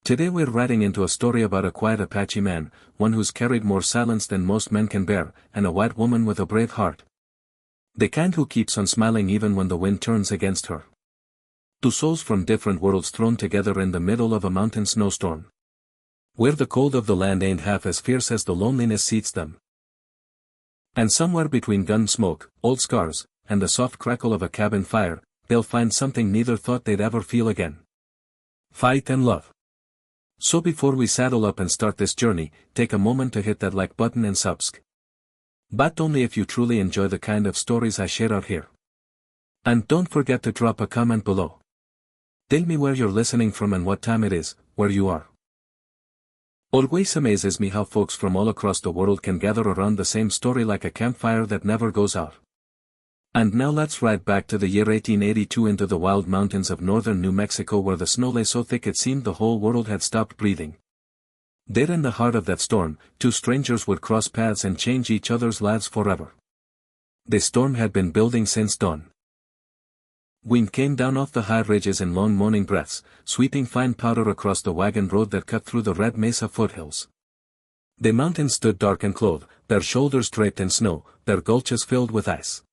Today we're writing into a story about a quiet Apache man, one who's carried more silence than most men can bear, and a white woman with a brave heart. The kind who keeps on smiling even when the wind turns against her. Two souls from different worlds thrown together in the middle of a mountain snowstorm. Where the cold of the land ain't half as fierce as the loneliness seats them. And somewhere between gun smoke, old scars, and the soft crackle of a cabin fire, they'll find something neither thought they'd ever feel again. Fight and love. So before we saddle up and start this journey, take a moment to hit that like button and subscribe. But only if you truly enjoy the kind of stories I share out here. And don't forget to drop a comment below. Tell me where you're listening from and what time it is, where you are. Always amazes me how folks from all across the world can gather around the same story like a campfire that never goes out. And now let's ride back to the year 1882 into the wild mountains of northern New Mexico where the snow lay so thick it seemed the whole world had stopped breathing. There in the heart of that storm, two strangers would cross paths and change each other's lives forever. The storm had been building since dawn. Wind came down off the high ridges in long moaning breaths, sweeping fine powder across the wagon road that cut through the red mesa foothills. The mountains stood dark and clothed, their shoulders draped in snow, their gulches filled with ice.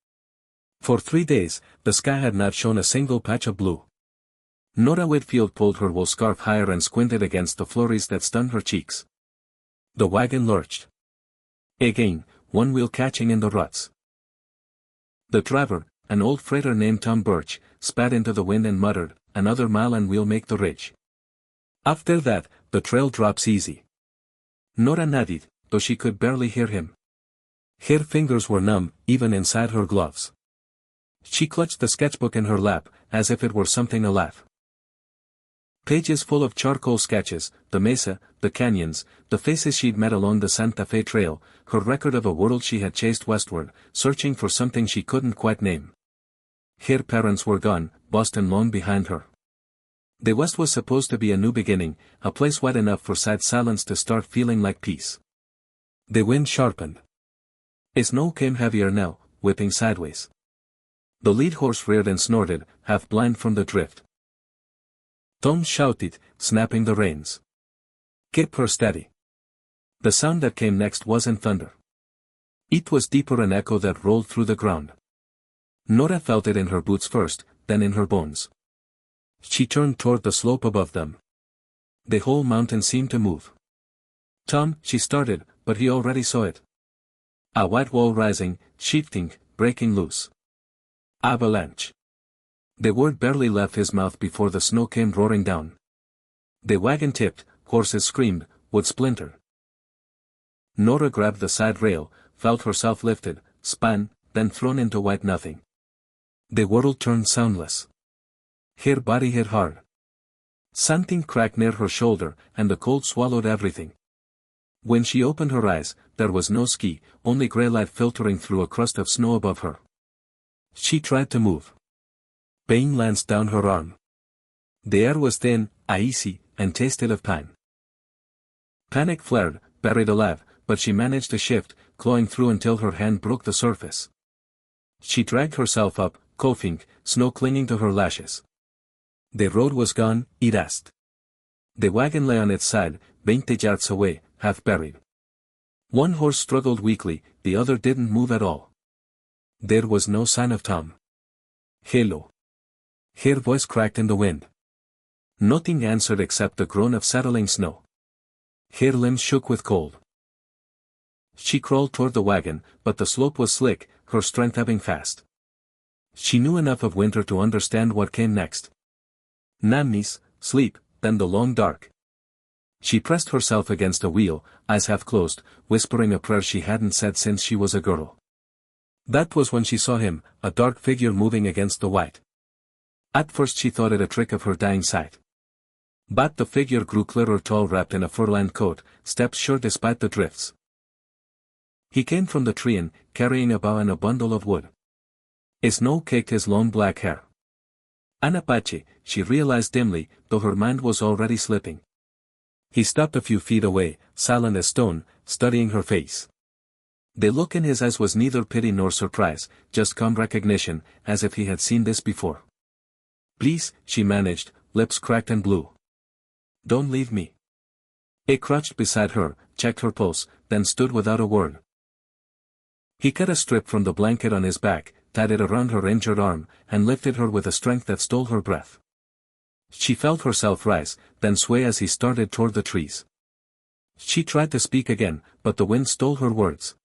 For 3 days, the sky had not shown a single patch of blue. Nora Whitfield pulled her wool scarf higher and squinted against the flurries that stung her cheeks. The wagon lurched. Again, one wheel catching in the ruts. The driver, an old freighter named Tom Birch, spat into the wind and muttered, "Another mile and we'll make the ridge." After that, the trail drops easy. Nora nodded, though she could barely hear him. Her fingers were numb, even inside her gloves. She clutched the sketchbook in her lap, as if it were something alive. Pages full of charcoal sketches, the mesa, the canyons, the faces she'd met along the Santa Fe Trail, her record of a world she had chased westward, searching for something she couldn't quite name. Her parents were gone, Boston long behind her. The West was supposed to be a new beginning, a place wide enough for sad silence to start feeling like peace. The wind sharpened. Snow came heavier now, whipping sideways. The lead horse reared and snorted, half blind from the drift. Tom shouted, snapping the reins. "Keep her steady." The sound that came next wasn't thunder. It was deeper an echo that rolled through the ground. Nora felt it in her boots first, then in her bones. She turned toward the slope above them. The whole mountain seemed to move. "Tom," she started, but he already saw it. A white wall rising, shifting, breaking loose. Avalanche. The word barely left his mouth before the snow came roaring down. The wagon tipped, horses screamed, wood splintered. Nora grabbed the side rail, felt herself lifted, spun, then thrown into white nothing. The world turned soundless. Her body hit hard. Something cracked near her shoulder, and the cold swallowed everything. When she opened her eyes, there was no ski, only gray light filtering through a crust of snow above her. She tried to move. Pain lanced down her arm. The air was thin, icy, and tasted of pine. Panic flared, buried alive, but she managed to shift, clawing through until her hand broke the surface. She dragged herself up, coughing, snow clinging to her lashes. The road was gone, it asked. The wagon lay on its side, 20 yards away, half buried. One horse struggled weakly, the other didn't move at all. There was no sign of Tom. "Hello." Her voice cracked in the wind. Nothing answered except the groan of settling snow. Her limbs shook with cold. She crawled toward the wagon, but the slope was slick, her strength ebbing fast. She knew enough of winter to understand what came next. Numbness, sleep, then the long dark. She pressed herself against a wheel, eyes half closed, whispering a prayer she hadn't said since she was a girl. That was when she saw him, a dark figure moving against the white. At first she thought it a trick of her dying sight. But the figure grew clearer, tall, wrapped in a fur-lined coat, steps sure despite the drifts. He came from the tree and, carrying a bow and a bundle of wood. Snow caked his long black hair. An Apache, she realized dimly, though her mind was already slipping. He stopped a few feet away, silent as stone, studying her face. The look in his eyes was neither pity nor surprise, just calm recognition, as if he had seen this before. "Please," she managed, lips cracked and blue. Don't leave me. He crouched beside her, checked her pulse, then stood without a word. He cut a strip from the blanket on his back, tied it around her injured arm, and lifted her with a strength that stole her breath. She felt herself rise, then sway as he started toward the trees. She tried to speak again, but the wind stole her words.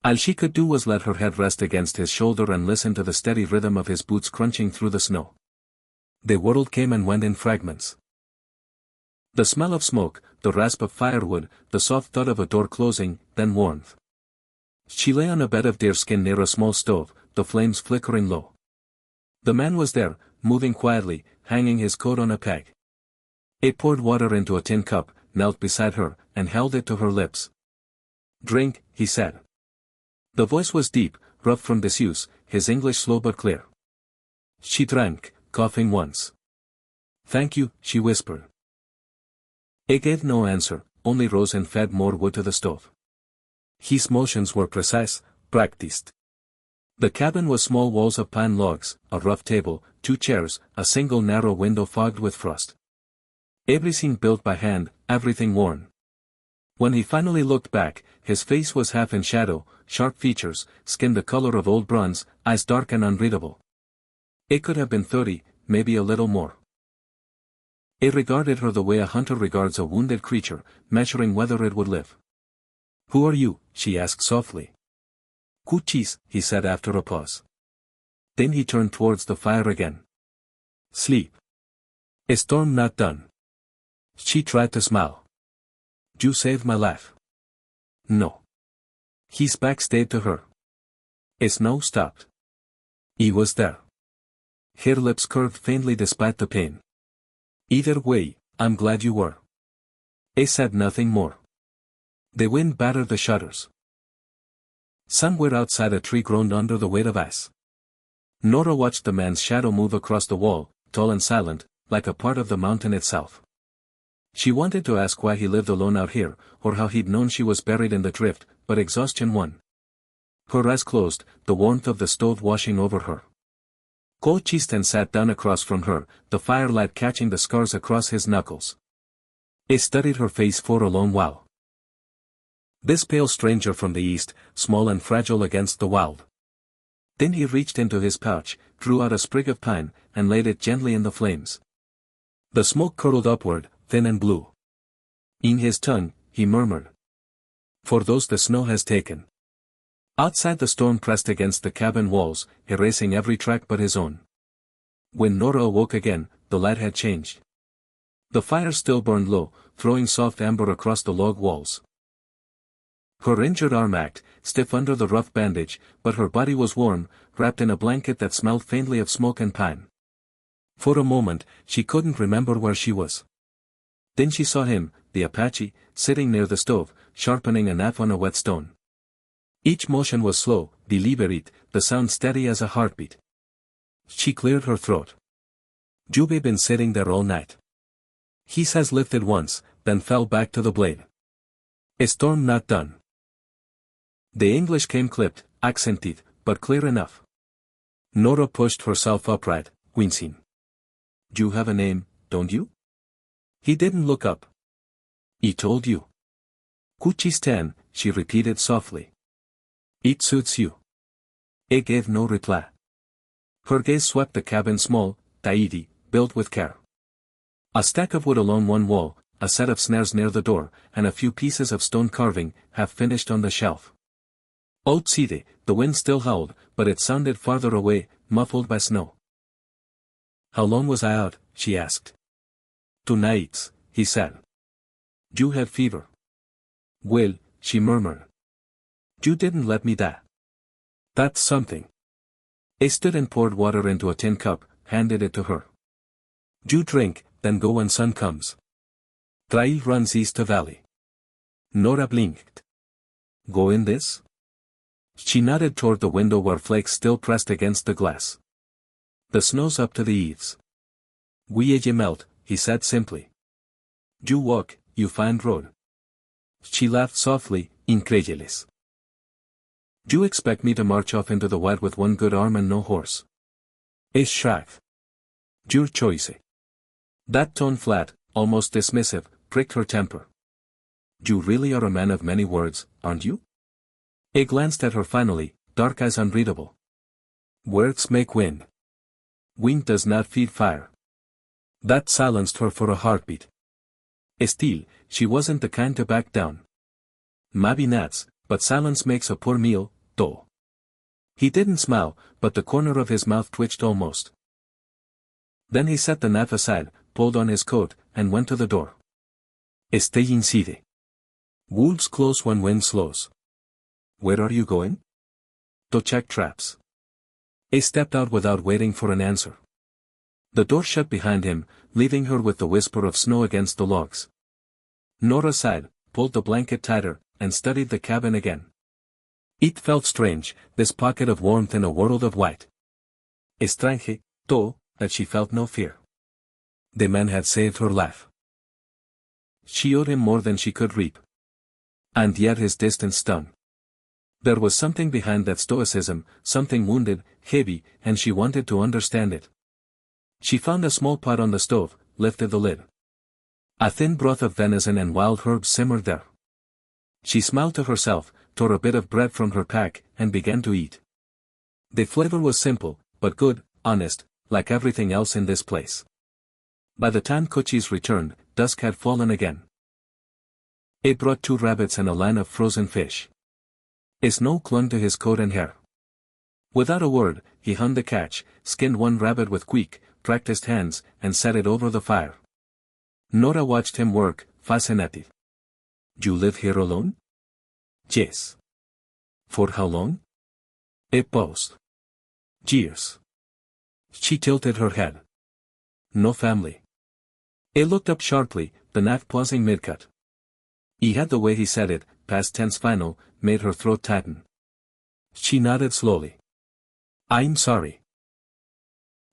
All she could do was let her head rest against his shoulder and listen to the steady rhythm of his boots crunching through the snow. The world came and went in fragments. The smell of smoke, the rasp of firewood, the soft thud of a door closing, then warmth. She lay on a bed of deerskin near a small stove, the flames flickering low. The man was there, moving quietly, hanging his coat on a peg. He poured water into a tin cup, knelt beside her, and held it to her lips. "Drink," he said. The voice was deep, rough from disuse, his English slow but clear. She drank, coughing once. "Thank you," she whispered. He gave no answer, only rose and fed more wood to the stove. His motions were precise, practiced. The cabin was small walls of pine logs, a rough table, 2 chairs, a single narrow window fogged with frost. Everything built by hand, everything worn. When he finally looked back, his face was half in shadow, sharp features, skin the color of old bronze, eyes dark and unreadable. It could have been 30, maybe a little more. He regarded her the way a hunter regards a wounded creature, measuring whether it would live. "Who are you?" she asked softly. "Cuchis," he said after a pause. Then he turned towards the fire again. "Sleep. A storm not done." She tried to smile. "You saved my life." "No." His back stayed to her. A snow stopped. He was there. Her lips curved faintly despite the pain. "Either way, I'm glad you were." He said nothing more. The wind battered the shutters. Somewhere outside a tree groaned under the weight of ice. Nora watched the man's shadow move across the wall, tall and silent, like a part of the mountain itself. She wanted to ask why he lived alone out here, or how he'd known she was buried in the drift, but exhaustion won. Her eyes closed, the warmth of the stove washing over her. Colchisten sat down across from her, the firelight catching the scars across his knuckles. He studied her face for a long while. This pale stranger from the east, small and fragile against the wild. Then he reached into his pouch, drew out a sprig of pine, and laid it gently in the flames. The smoke curled upward, thin and blue. In his tongue, he murmured. "For those the snow has taken." Outside the storm pressed against the cabin walls, erasing every track but his own. When Nora awoke again, the light had changed. The fire still burned low, throwing soft amber across the log walls. Her injured arm ached, stiff under the rough bandage, but her body was warm, wrapped in a blanket that smelled faintly of smoke and pine. For a moment, she couldn't remember where she was. Then she saw him, the Apache, sitting near the stove, sharpening a knife on a wet stone. Each motion was slow, deliberate, the sound steady as a heartbeat. She cleared her throat. "You've been sitting there all night." His eyes lifted once, then fell back to the blade. "A storm not done." The English came clipped, accented, but clear enough. Nora pushed herself upright, wincing. "You have a name, don't you?" He didn't look up. "He told you." "Cuchisten," she repeated softly. "It suits you." He gave no reply. Her gaze swept the cabin small, tidy, built with care. A stack of wood along one wall, a set of snares near the door, and a few pieces of stone carving, half finished on the shelf. Outside, the wind still howled, but it sounded farther away, muffled by snow. "How long was I out?" she asked. "2 nights," he said. "You had fever." "Well," she murmured. "You didn't let me die." "That's something." He stood and poured water into a tin cup, handed it to her. "You drink, then go when sun comes. Trail runs east to valley." Nora blinked. "Go in this?" She nodded toward the window where flakes still pressed against the glass. "The snow's up to the eaves." "We melt," he said simply. "You walk, you find road." She laughed softly, incredulous. "You expect me to march off into the wild with one good arm and no horse?" He shrugged. "Your choice." That tone flat, almost dismissive, pricked her temper. You really are a man of many words, aren't you? He glanced at her finally, dark eyes unreadable. Words make wind. Wind does not feed fire. That silenced her for a heartbeat. Still, she wasn't the kind to back down. Maybe not, but silence makes a poor meal, though. He didn't smile, but the corner of his mouth twitched almost. Then he set the knife aside, pulled on his coat, and went to the door. Stay inside. Wolves close when wind slows. Where are you going? To check traps. He stepped out without waiting for an answer. The door shut behind him, leaving her with the whisper of snow against the logs. Nora sighed, pulled the blanket tighter, and studied the cabin again. It felt strange, this pocket of warmth in a world of white. Estrange, though, that she felt no fear. The man had saved her life. She owed him more than she could reap. And yet his distance stung. There was something behind that stoicism, something wounded, heavy, and she wanted to understand it. She found a small pot on the stove, lifted the lid. A thin broth of venison and wild herbs simmered there. She smiled to herself, tore a bit of bread from her pack, and began to eat. The flavor was simple, but good, honest, like everything else in this place. By the time Cochise returned, dusk had fallen again. He brought 2 rabbits and a line of frozen fish. Snow clung to his coat and hair. Without a word, he hung the catch, skinned 1 rabbit with quick, practiced hands, and set it over the fire. Nora watched him work, fascinated. You live here alone? Yes. For how long? He paused. Years. She tilted her head. No family. He looked up sharply, the knife pausing mid-cut. He had the way he said it, past tense final, made her throat tighten. She nodded slowly. I'm sorry.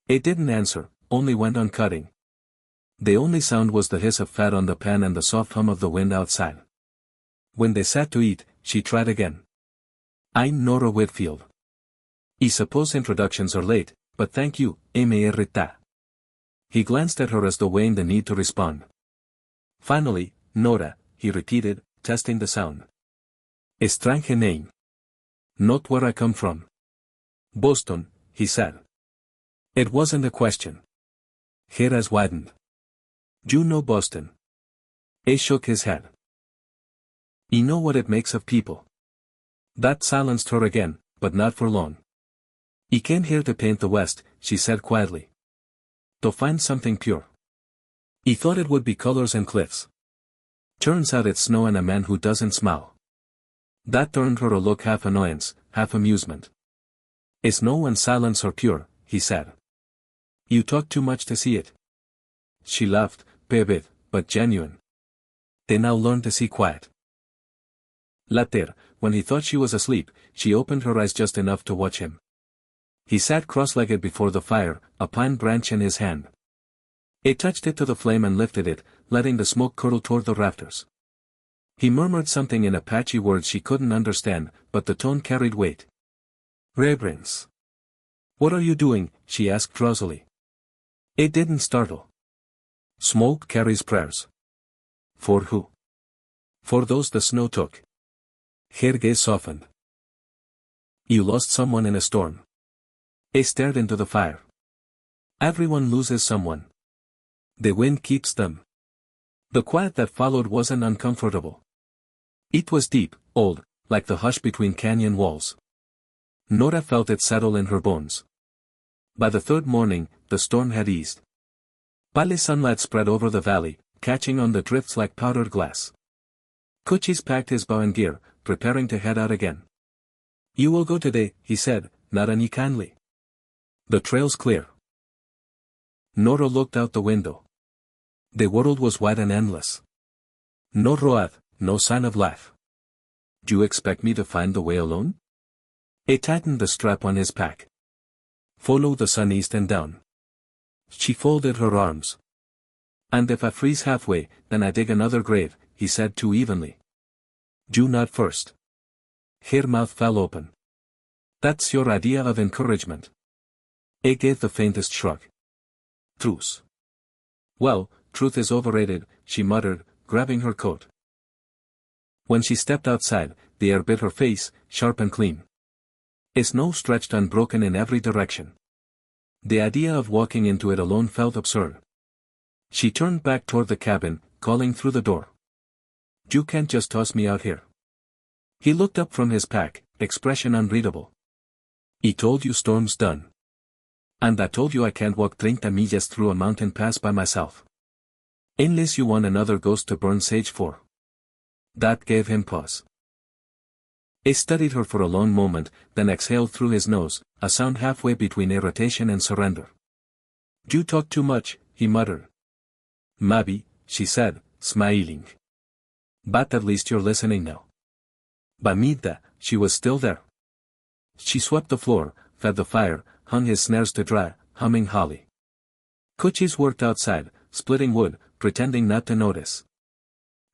He didn't answer, only went on cutting. The only sound was the hiss of fat on the pan and the soft hum of the wind outside. When they sat to eat, she tried again. I'm Nora Whitfield. I suppose introductions are late, but thank you, Emerita. He glanced at her as though weighing the need to respond. Finally, Nora, he repeated, testing the sound. Strange name. Not where I come from. Boston, he said. It wasn't a question. Her eyes widened. You know Boston. He shook his head. You know what it makes of people. That silenced her again, but not for long. He came here to paint the West, she said quietly. To find something pure. He thought it would be colors and cliffs. Turns out it's snow and a man who doesn't smile. That turned her a look half annoyance, half amusement. Snow and silence are pure, he said. You talk too much to see it. She laughed, vivid, but genuine. They now learned to see quiet. Later, when he thought she was asleep, she opened her eyes just enough to watch him. He sat cross-legged before the fire, a pine branch in his hand. He touched it to the flame and lifted it, letting the smoke curdle toward the rafters. He murmured something in Apache words she couldn't understand, but the tone carried weight. Reverence. What are you doing? She asked drowsily. It didn't startle. Smoke carries prayers. For who? For those the snow took. Her gaze softened. You lost someone in a storm. He stared into the fire. Everyone loses someone. The wind keeps them. The quiet that followed wasn't uncomfortable. It was deep, old, like the hush between canyon walls. Nora felt it settle in her bones. By the 3rd morning, the storm had eased. Pale sunlight spread over the valley, catching on the drifts like powdered glass. Cochise packed his bow and gear, preparing to head out again. You will go today, he said, not unkindly. The trail's clear. Nora looked out the window. The world was wide and endless. No road, no sign of life. Do you expect me to find the way alone? He tightened the strap on his pack. Follow the sun east and down. She folded her arms. And if I freeze halfway, then I dig another grave, he said too evenly. Do not first. Her mouth fell open. That's your idea of encouragement. He gave the faintest shrug. Truce. Well, truth is overrated, she muttered, grabbing her coat. When she stepped outside, the air bit her face, sharp and clean. Snow stretched unbroken in every direction. The idea of walking into it alone felt absurd. She turned back toward the cabin, calling through the door. You can't just toss me out here. He looked up from his pack, expression unreadable. I told you storm's done. And I told you I can't walk 30 millas through a mountain pass by myself. Unless you want another ghost to burn sage for. That gave him pause. He studied her for a long moment, then exhaled through his nose, a sound halfway between irritation and surrender. You talk too much, he muttered. Maybe, she said, smiling. But at least you're listening now. Bamida, she was still there. She swept the floor, fed the fire, hung his snares to dry, humming Holly. Cochise worked outside, splitting wood, pretending not to notice.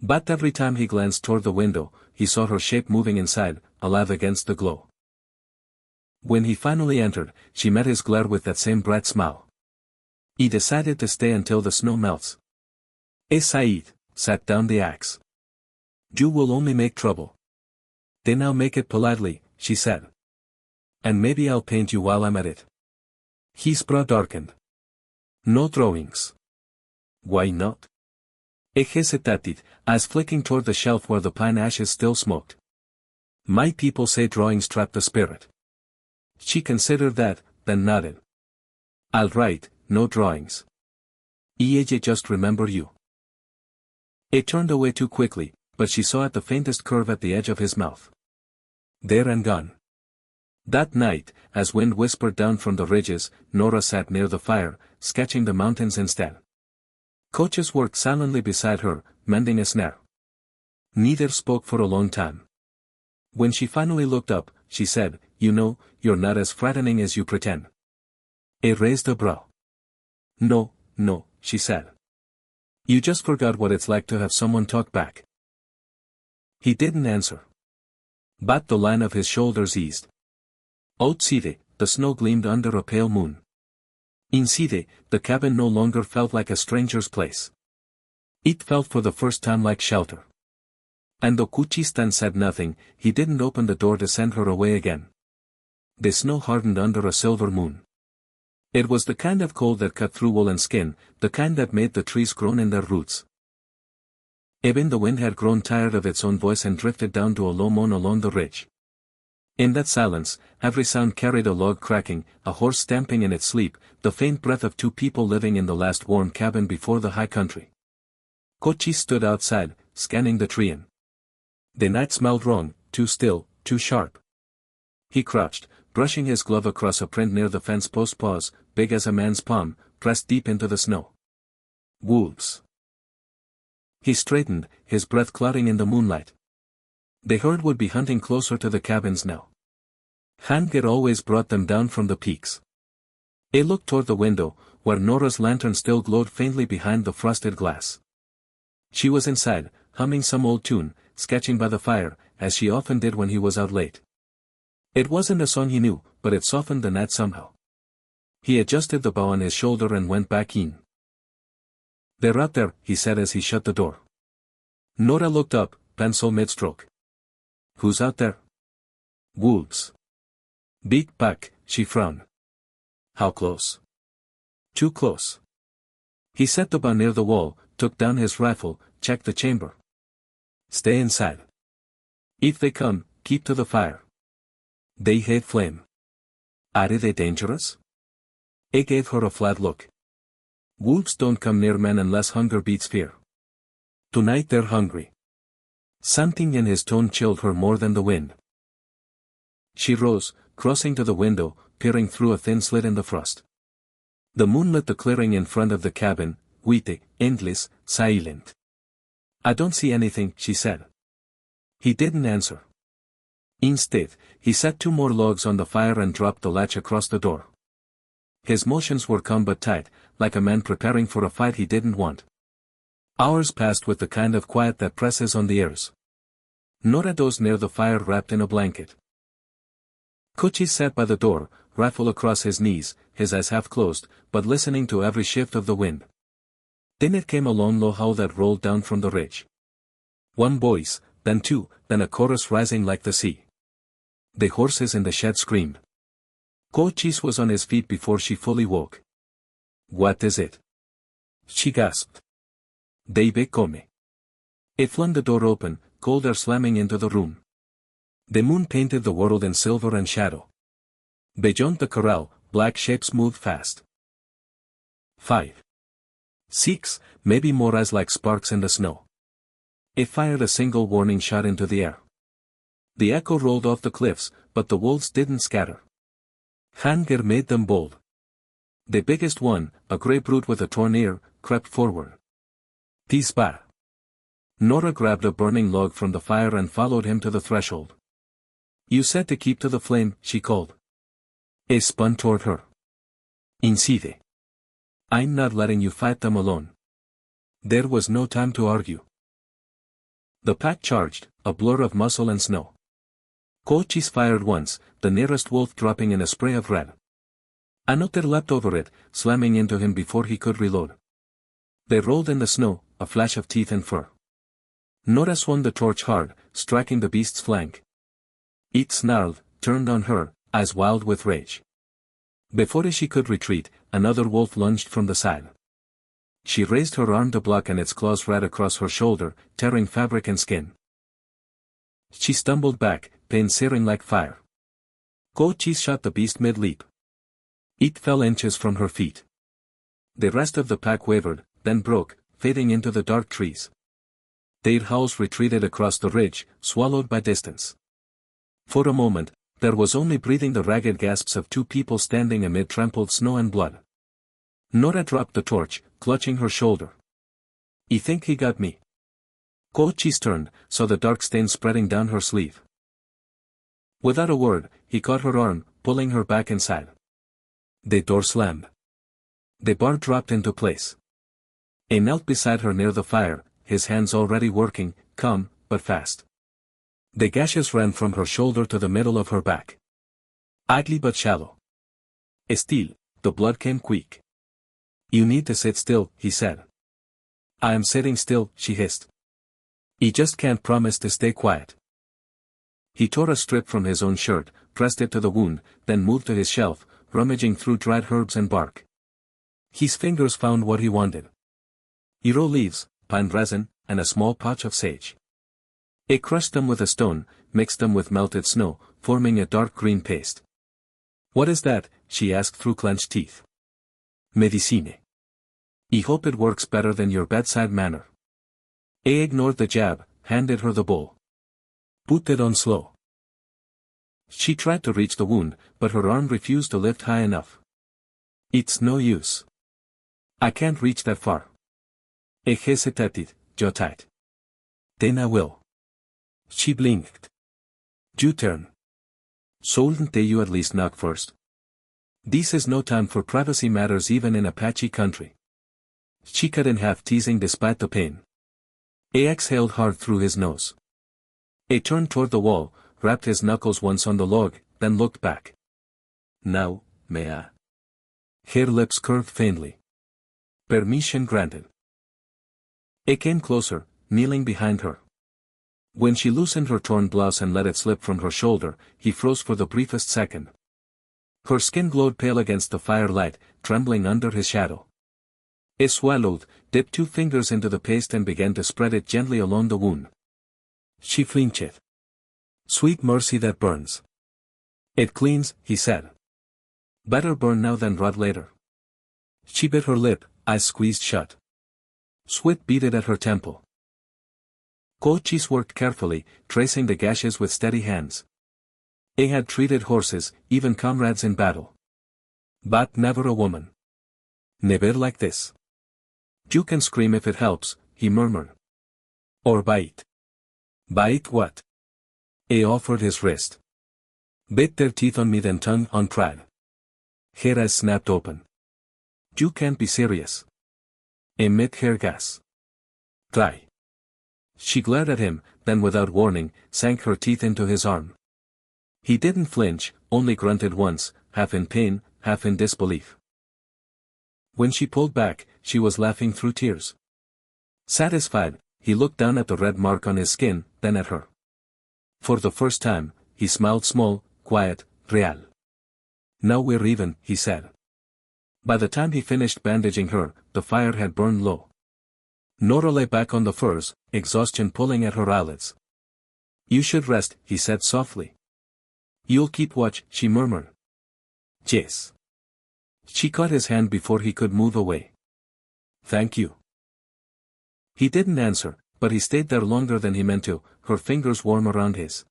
But every time he glanced toward the window, he saw her shape moving inside, alive against the glow. When he finally entered, she met his glare with that same bright smile. He decided to stay until the snow melts. Said sat down the axe. You will only make trouble. Then I'll make it politely, she said. And maybe I'll paint you while I'm at it. His brow darkened. No drawings. Why not? He hesitated, eyes flicking toward the shelf where the pine ashes still smoked. My people say drawings trap the spirit. She considered that, then nodded. I'll write, no drawings. Ella just remember you. He turned away too quickly, but she saw at the faintest curve at the edge of his mouth. There and gone. That night, as wind whispered down from the ridges, Nora sat near the fire, sketching the mountains instead. Coaches worked silently beside her, mending a snare. Neither spoke for a long time. When she finally looked up, she said, You know, you're not as frightening as you pretend. He raised a brow. No, she said. You just forgot what it's like to have someone talk back. He didn't answer. But the line of his shoulders eased. Outside, the snow gleamed under a pale moon. Inside, the cabin no longer felt like a stranger's place. It felt for the first time like shelter. And though Kuchistan said nothing, he didn't open the door to send her away again. The snow hardened under a silver moon. It was the kind of cold that cut through wool and skin, the kind that made the trees groan in their roots. Even the wind had grown tired of its own voice and drifted down to a low moan along the ridge. In that silence, every sound carried a log cracking, a horse stamping in its sleep, the faint breath of two people living in the last warm cabin before the high country. Kochi stood outside, scanning the terrain. The night smelled wrong, too still, too sharp. He crouched, brushing his glove across a print near the fence post paws, big as a man's palm, pressed deep into the snow. Wolves. He straightened, his breath clouding in the moonlight. The herd would be hunting closer to the cabins now. Handger always brought them down from the peaks. He looked toward the window, where Nora's lantern still glowed faintly behind the frosted glass. She was inside, humming some old tune, sketching by the fire, as she often did when he was out late. It wasn't a song he knew, but it softened the night somehow. He adjusted the bow on his shoulder and went back in. They're out there, he said as he shut the door. Nora looked up, pencil mid-stroke. Who's out there? Wolves. Big pack, she frowned. How close? Too close. He set the bow near the wall, took down his rifle, checked the chamber. Stay inside. If they come, keep to the fire. They hate flame. Are they dangerous? He gave her a flat look. Wolves don't come near men unless hunger beats fear. Tonight they're hungry. Something in his tone chilled her more than the wind. She rose, crossing to the window, peering through a thin slit in the frost. The moon lit the clearing in front of the cabin, white, endless, silent. I don't see anything, she said. He didn't answer. Instead, he set two more logs on the fire and dropped the latch across the door. His motions were calm but tight, like a man preparing for a fight he didn't want. Hours passed with the kind of quiet that presses on the ears. Nora dozed near the fire wrapped in a blanket. Kochi sat by the door, rifle across his knees, his eyes half closed, but listening to every shift of the wind. Then it came a long low howl that rolled down from the ridge. One voice, then two, then a chorus rising like the sea. The horses in the shed screamed. Cochise was on his feet before she fully woke. What is it? She gasped. Debe come. It flung the door open, cold air slamming into the room. The moon painted the world in silver and shadow. Beyond the corral, black shapes moved fast. 5. 6, maybe more eyes like sparks in the snow. It fired a single warning shot into the air. The echo rolled off the cliffs, but the wolves didn't scatter. Hunger made them bold. The biggest one, a grey brute with a torn ear, crept forward. Tisba. Nora grabbed a burning log from the fire and followed him to the threshold. You said to keep to the flame, she called. He spun toward her. Incide. I'm not letting you fight them alone. There was no time to argue. The pack charged, a blur of muscle and snow. Cochise fired once, the nearest wolf dropping in a spray of red. Another leapt over it, slamming into him before he could reload. They rolled in the snow, a flash of teeth and fur. Nora swung the torch hard, striking the beast's flank. It snarled, turned on her, eyes wild with rage. Before she could retreat, another wolf lunged from the side. She raised her arm to block and its claws ran across her shoulder, tearing fabric and skin. She stumbled back, pain searing like fire. Cochise shot the beast mid-leap. It fell inches from her feet. The rest of the pack wavered, then broke, fading into the dark trees. Their howls retreated across the ridge, swallowed by distance. For a moment, there was only breathing the ragged gasps of two people standing amid trampled snow and blood. Nora dropped the torch, clutching her shoulder. "You think he got me?" Cochise turned, saw the dark stain spreading down her sleeve. Without a word, he caught her arm, pulling her back inside. The door slammed. The bar dropped into place. He knelt beside her near the fire, his hands already working, calm, but fast. The gashes ran from her shoulder to the middle of her back. Ugly but shallow. Still, the blood came quick. "You need to sit still," he said. "I am sitting still," she hissed. "You just can't promise to stay quiet." He tore a strip from his own shirt, pressed it to the wound, then moved to his shelf, rummaging through dried herbs and bark. His fingers found what he wanted. Yarrow leaves, pine resin, and a small patch of sage. He crushed them with a stone, mixed them with melted snow, forming a dark green paste. "What is that?" she asked through clenched teeth. "Medicine. I hope it works better than your bedside manner." He ignored the jab, handed her the bowl. "Put it on slow." She tried to reach the wound, but her arm refused to lift high enough. "It's no use. I can't reach that far." He hesitated, jaw tight. "Then I will." She blinked. "You turn. Shouldn't you at least knock first? This is no time for privacy matters even in Apache country." She cut in half, teasing despite the pain. He exhaled hard through his nose. He turned toward the wall, rapped his knuckles once on the log, then looked back. "Now, may I?" Her lips curved faintly. Permission granted. He came closer, kneeling behind her. When she loosened her torn blouse and let it slip from her shoulder, he froze for the briefest second. Her skin glowed pale against the firelight, trembling under his shadow. He swallowed, dipped 2 fingers into the paste and began to spread it gently along the wound. She flinched. "Sweet mercy that burns. It cleans," he said. "Better burn now than rot later." She bit her lip, eyes squeezed shut. Sweat beaded at her temple. Cochise worked carefully, tracing the gashes with steady hands. He had treated horses, even comrades in battle. But never a woman. "Never like this." "You can scream if it helps," he murmured. "Or bite." "Bite what?" He offered his wrist. "Bit their teeth on me then tongue on pride." Her eyes snapped open. "You can't be serious." Emit her gas. "Try." She glared at him, then without warning, sank her teeth into his arm. He didn't flinch, only grunted once, half in pain, half in disbelief. When she pulled back, she was laughing through tears. Satisfied, he looked down at the red mark on his skin, then at her. For the first time, he smiled small, quiet, real. Now we're even, he said. By the time he finished bandaging her, the fire had burned low. Nora lay back on the furs, exhaustion pulling at her eyelids. You should rest, he said softly. You'll keep watch, she murmured. Yes. She caught his hand before he could move away. Thank you. He didn't answer, but he stayed there longer than he meant to, her fingers warm around his.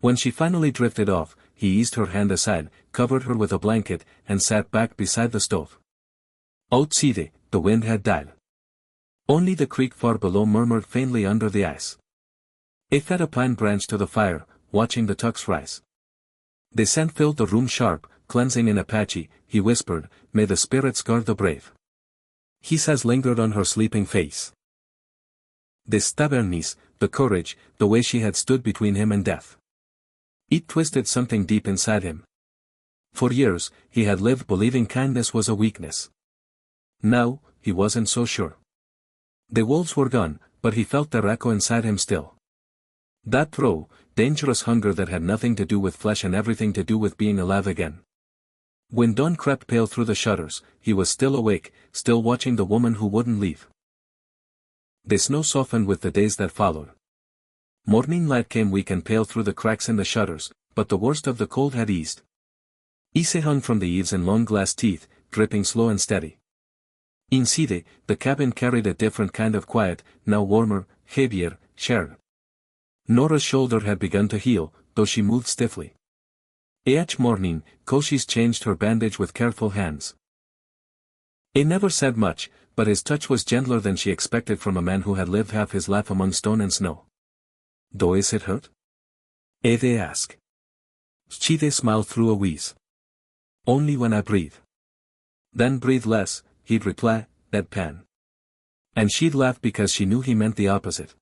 When she finally drifted off, he eased her hand aside, covered her with a blanket, and sat back beside the stove. Outside, the wind had died. Only the creek far below murmured faintly under the ice. He fed a pine branch to the fire, watching the tucks rise. The scent filled the room sharp, cleansing in Apache. He whispered, "May the spirits guard the brave." His eyes lingered on her sleeping face. The stubbornness, the courage, the way she had stood between him and death. It twisted something deep inside him. For years, he had lived believing kindness was a weakness. Now, he wasn't so sure. The wolves were gone, but he felt their echo inside him still. That raw, dangerous hunger that had nothing to do with flesh and everything to do with being alive again. When dawn crept pale through the shutters, he was still awake, still watching the woman who wouldn't leave. The snow softened with the days that followed. Morning light came weak and pale through the cracks in the shutters, but the worst of the cold had eased. Ice hung from the eaves in long glass teeth, dripping slow and steady. Inside, the cabin carried a different kind of quiet, now warmer, heavier, shared. Nora's shoulder had begun to heal, though she moved stiffly. Each morning, Koshis changed her bandage with careful hands. He never said much, but his touch was gentler than she expected from a man who had lived half his life among stone and snow. Does it hurt? They asked. Chide smiled through a wheeze. Only when I breathe. Then breathe less, he'd reply, deadpan. And she'd laugh because she knew he meant the opposite.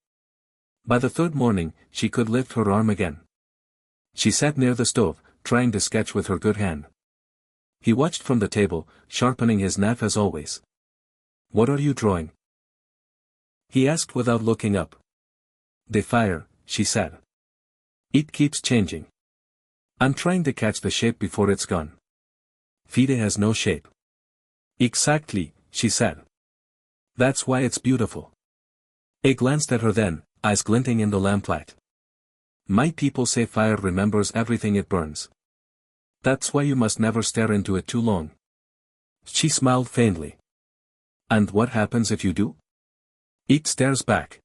By the third morning, she could lift her arm again. She sat near the stove, trying to sketch with her good hand. He watched from the table, sharpening his knife as always. What are you drawing? He asked without looking up. The fire, she said. It keeps changing. I'm trying to catch the shape before it's gone. Fide has no shape. Exactly, she said. That's why it's beautiful. He glanced at her then, eyes glinting in the lamplight. My people say fire remembers everything it burns. That's why you must never stare into it too long. She smiled faintly. And what happens if you do? It stares back.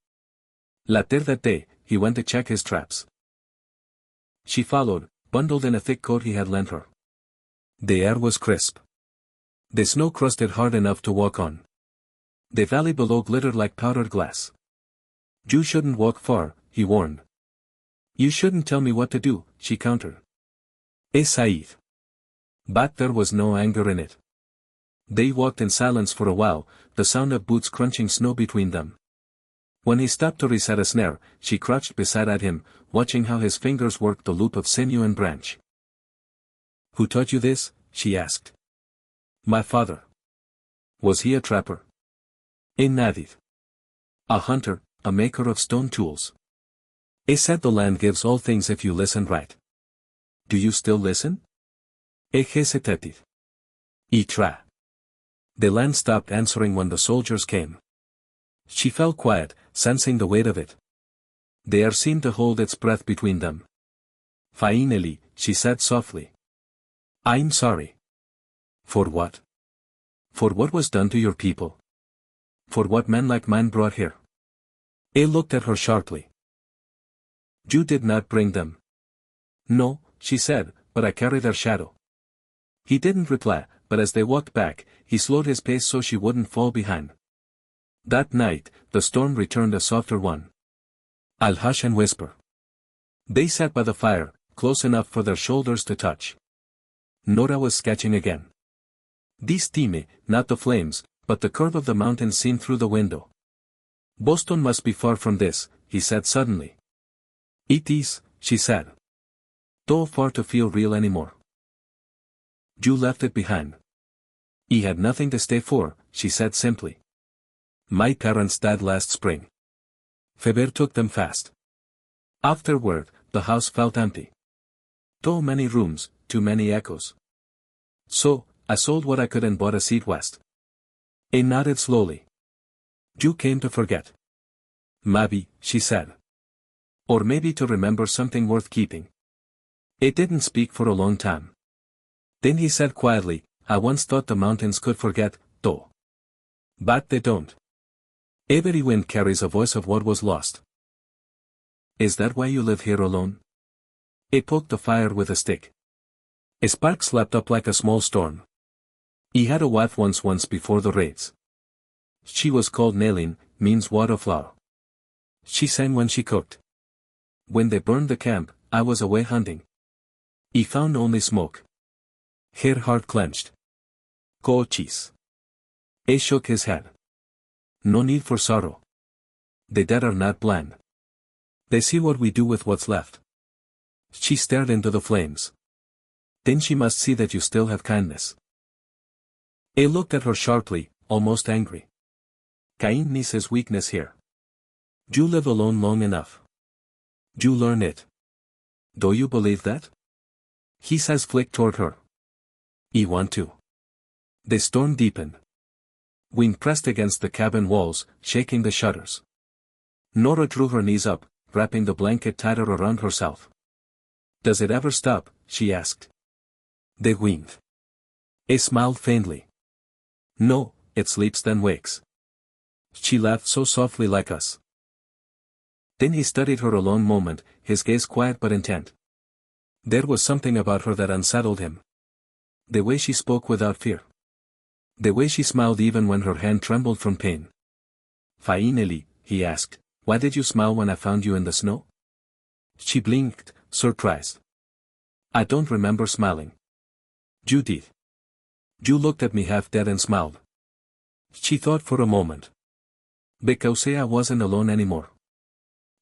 Later that day, he went to check his traps. She followed, bundled in a thick coat he had lent her. The air was crisp. The snow crusted hard enough to walk on. The valley below glittered like powdered glass. You shouldn't walk far, he warned. You shouldn't tell me what to do, she countered. Saif. But there was no anger in it. They walked in silence for a while, the sound of boots crunching snow between them. When he stopped to reset a snare, she crouched beside him, watching how his fingers worked the loop of sinew and branch. Who taught you this? She asked. My father. Was he a trapper? A native. A hunter, a maker of stone tools. He said the land gives all things if you listen right. Do you still listen? He hesitated. I try. The land stopped answering when the soldiers came. She fell quiet, sensing the weight of it. The air seemed to hold its breath between them. Finally, she said softly. I'm sorry. For what? For what was done to your people? For what men like mine brought here? He looked at her sharply. You did not bring them. No, she said, but I carry their shadow. He didn't reply, but as they walked back, he slowed his pace so she wouldn't fall behind. That night, the storm returned a softer one. I'll hush and whisper. They sat by the fire, close enough for their shoulders to touch. Nora was sketching again. This steamy, not the flames, but the curve of the mountain seen through the window. Boston must be far from this, he said suddenly. It is, she said. Too far to feel real anymore. You left it behind. He had nothing to stay for, she said simply. My parents died last spring. Feber took them fast. Afterward, the house felt empty. Too many rooms, too many echoes. So, I sold what I could and bought a seat west. I nodded slowly. You came to forget. Maybe, she said. Or maybe to remember something worth keeping. It didn't speak for a long time. Then he said quietly, I once thought the mountains could forget, though. But they don't. Every wind carries a voice of what was lost. Is that why you live here alone? He poked the fire with a stick. A spark slept up like a small storm. He had a wife once before the raids. She was called Nelin, means waterflower. She sang when she cooked. When they burned the camp, I was away hunting. He found only smoke. Her heart clenched. Cochise. He shook his head. No need for sorrow. The dead are not blind. They see what we do with what's left. She stared into the flames. Then she must see that you still have kindness. He looked at her sharply, almost angry. Kindness is weakness here. You live alone long enough. You learn it. Do you believe that? His eyes flicked toward her. I want to. The storm deepened. Wind pressed against the cabin walls, shaking the shutters. Nora drew her knees up, wrapping the blanket tighter around herself. Does it ever stop? She asked. The wind. He smiled faintly. No, it sleeps then wakes. She laughed so softly like us. Then he studied her a long moment, his gaze quiet but intent. There was something about her that unsettled him. The way she spoke without fear. The way she smiled even when her hand trembled from pain. Finally, he asked, why did you smile when I found you in the snow? She blinked, surprised. I don't remember smiling. You did. You looked at me half dead and smiled. She thought for a moment. Because I wasn't alone anymore.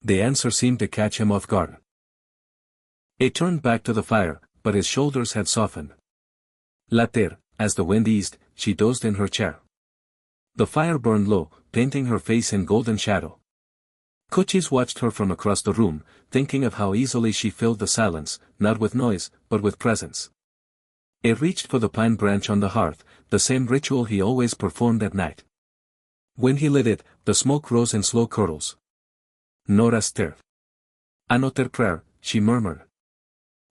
The answer seemed to catch him off guard. He turned back to the fire, but his shoulders had softened. Later, as the wind eased, she dozed in her chair. The fire burned low, painting her face in golden shadow. Cochise watched her from across the room, thinking of how easily she filled the silence, not with noise, but with presence. He reached for the pine branch on the hearth, the same ritual he always performed at night. When he lit it, the smoke rose in slow curls. Nora stared. Another prayer, she murmured.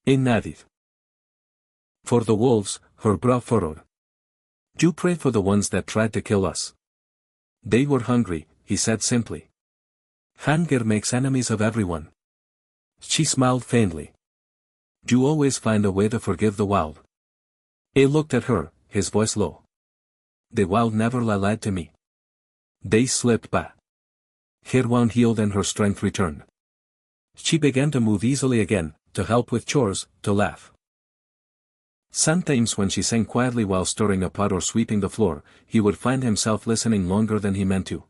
He nodded. For the wolves, her brow furrowed. You pray for the ones that tried to kill us. They were hungry, he said simply. Hunger makes enemies of everyone. She smiled faintly. You always find a way to forgive the wild. He looked at her, his voice low. The wild never lied to me. They slipped by. Her wound healed and her strength returned. She began to move easily again, to help with chores, to laugh. Sometimes when she sang quietly while stirring a pot or sweeping the floor, he would find himself listening longer than he meant to.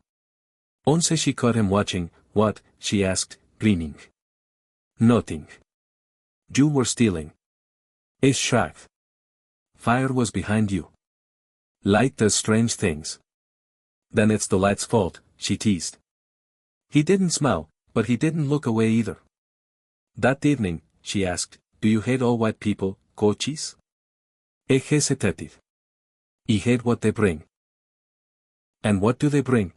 Once she caught him watching. What? She asked, grinning. Nothing. You were stealing. He shrugged. Fire was behind you. Light does strange things. Then it's the light's fault, she teased. He didn't smile, but he didn't look away either. That evening, she asked, do you hate all white people, Cochise? He hesitated. I hate what they bring. And what do they bring?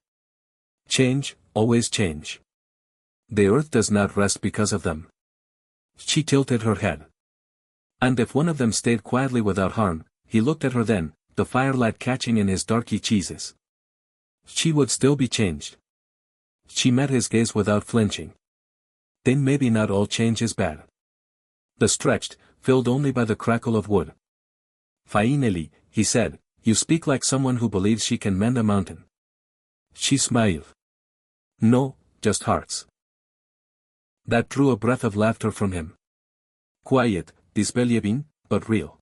Change, always change. The earth does not rest because of them. She tilted her head. And if one of them stayed quietly without harm, he looked at her then, the firelight catching in his darky cheeses. She would still be changed. She met his gaze without flinching. Then maybe not all change is bad. The stretched, filled only by the crackle of wood. Finally, he said, you speak like someone who believes she can mend a mountain. She smiled. No, just hearts. That drew a breath of laughter from him. Quiet, disbelieving, but real.